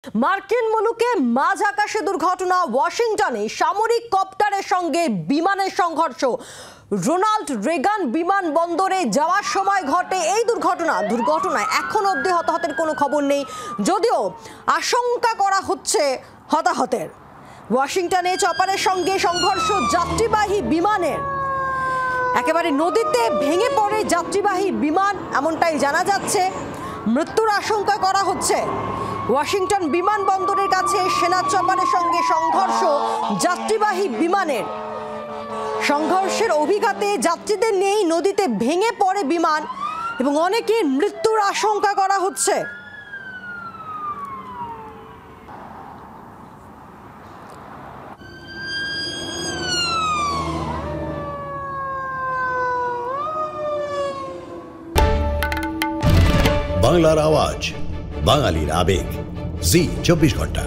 মার্কিন মুলুকে মাঝ আকাশে দুর্ঘটনা, ওয়াশিংটনে সামরিক কপ্টারের সঙ্গে বিমানের সংঘর্ষ। রোনাল্ড রেগান বিমানবন্দরে যাওয়ার সময় ঘটে এই দুর্ঘটনায় এখন অবধি হতাহতের কোনো খবর নেই, যদিও আশঙ্কা করা হচ্ছে হতাহতের। ওয়াশিংটনে চপারের সঙ্গে সংঘর্ষ যাত্রীবাহী বিমানের, একেবারে নদীতে ভেঙে পড়ে যাত্রীবাহী বিমান, এমনটাই জানা যাচ্ছে। মৃত্যুর আশঙ্কা করা হচ্ছে। ওয়াশিংটন বিমানবন্দরের কাছে সেনা চপারের সঙ্গে সংঘর্ষ যাত্রীবাহী বিমানের। সংঘর্ষের অভিঘাতে যাত্রীদের নেই, নদীতে ভেঙে পড়ে বিমান এবং অনেকের মৃত্যুর আশঙ্কা করা হচ্ছে। বাংলার আওয়াজ, বাঙালির আবেগ, জি 24 ঘন্টা।